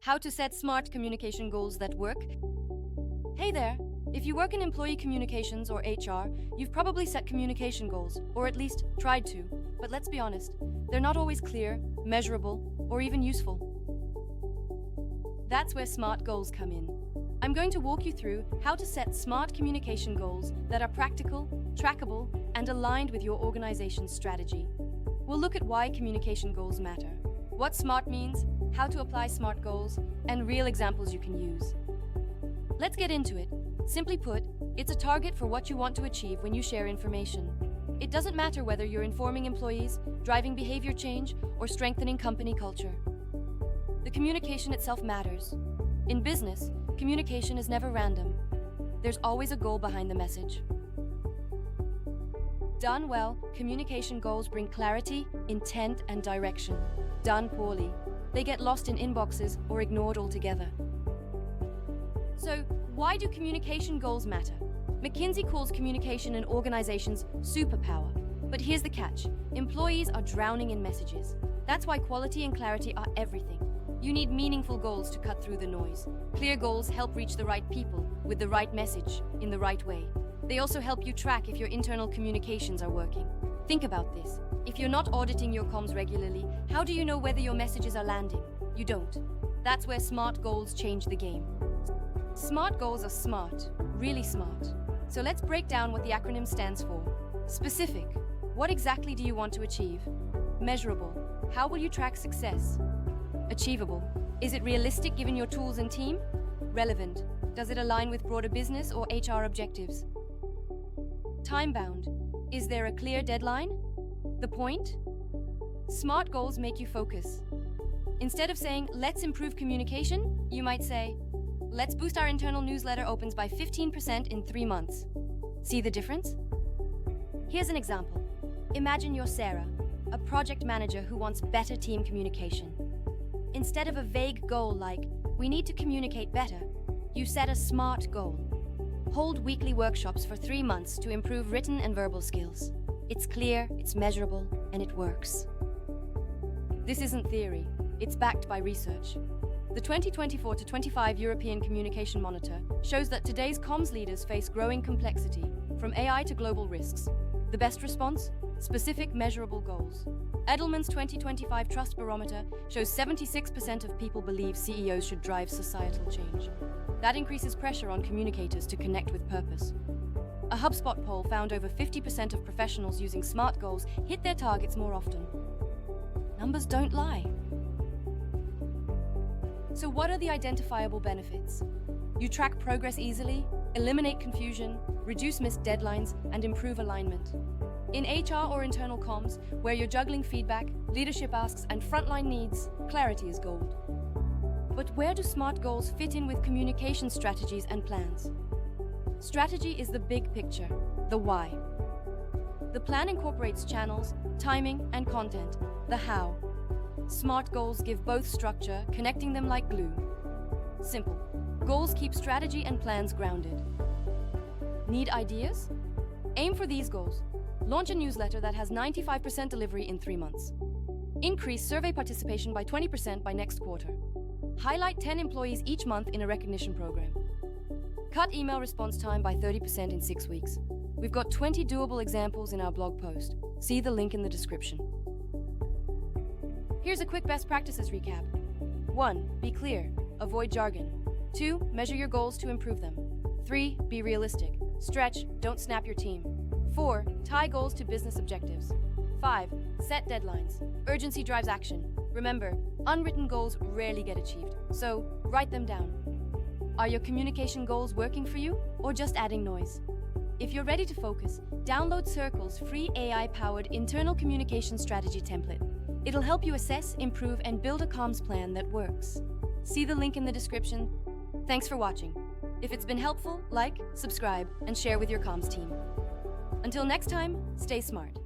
How to set smart communication goals that work. Hey there! If you work in employee communications or HR, you've probably set communication goals, or at least tried to. But let's be honest, they're not always clear, measurable, or even useful. That's where SMART goals come in. I'm going to walk you through how to set smart communication goals that are practical, trackable, and aligned with your organization's strategy. We'll look at why communication goals matter, what SMART means, how to apply SMART goals, and real examples you can use. Let's get into it. Simply put, it's a target for what you want to achieve when you share information. It doesn't matter whether you're informing employees, driving behavior change, or strengthening company culture. The communication itself matters. In business, communication is never random. There's always a goal behind the message. Done well, communication goals bring clarity, intent, and direction. Done poorly, they get lost in inboxes or ignored altogether. So, why do communication goals matter? McKinsey calls communication an organization's superpower. But here's the catch. Employees are drowning in messages. That's why quality and clarity are everything. You need meaningful goals to cut through the noise. Clear goals help reach the right people with the right message in the right way. They also help you track if your internal communications are working. Think about this. If you're not auditing your comms regularly, how do you know whether your messages are landing? You don't. That's where SMART goals change the game. SMART goals are smart, really smart. So let's break down what the acronym stands for. Specific. What exactly do you want to achieve? Measurable. How will you track success? Achievable. Is it realistic given your tools and team? Relevant. Does it align with broader business or HR objectives? Time-bound. Is there a clear deadline? The point? SMART goals make you focus. Instead of saying, let's improve communication, you might say, let's boost our internal newsletter opens by 15% in 3 months. See the difference? Here's an example. Imagine you're Sarah, a project manager who wants better team communication. Instead of a vague goal like, we need to communicate better, you set a SMART goal. Hold weekly workshops for 3 months to improve written and verbal skills. It's clear, it's measurable, and it works. This isn't theory, it's backed by research. The 2024-25 European Communication Monitor shows that today's comms leaders face growing complexity, from AI to global risks. The best response? Specific, measurable goals. Edelman's 2025 Trust Barometer shows 76% of people believe CEOs should drive societal change. That increases pressure on communicators to connect with purpose. A HubSpot poll found over 50% of professionals using SMART goals hit their targets more often. Numbers don't lie. So what are the identifiable benefits? You track progress easily, eliminate confusion, reduce missed deadlines, and improve alignment. In HR or internal comms, where you're juggling feedback, leadership asks, and frontline needs, clarity is gold. But where do SMART goals fit in with communication strategies and plans? Strategy is the big picture, the why. The plan incorporates channels, timing, and content, the how. SMART goals give both structure, connecting them like glue. Simple. Goals keep strategy and plans grounded. Need ideas? Aim for these goals. Launch a newsletter that has 95% delivery in 3 months. Increase survey participation by 20% by next quarter. Highlight 10 employees each month in a recognition program. Cut email response time by 30% in 6 weeks. We've got 20 doable examples in our blog post. See the link in the description. Here's a quick best practices recap. 1. Be clear. Avoid jargon. 2. Measure your goals to improve them. 3. Be realistic. Stretch, don't snap your team. 4. Tie goals to business objectives. 5. Set deadlines. Urgency drives action. Remember, unwritten goals rarely get achieved, so write them down. Are your communication goals working for you, or just adding noise? If you're ready to focus, download Cerkl's free AI-powered internal communication strategy template. It'll help you assess, improve, and build a comms plan that works. See the link in the description. Thanks for watching. If it's been helpful, like, subscribe, and share with your comms team. Until next time, stay smart.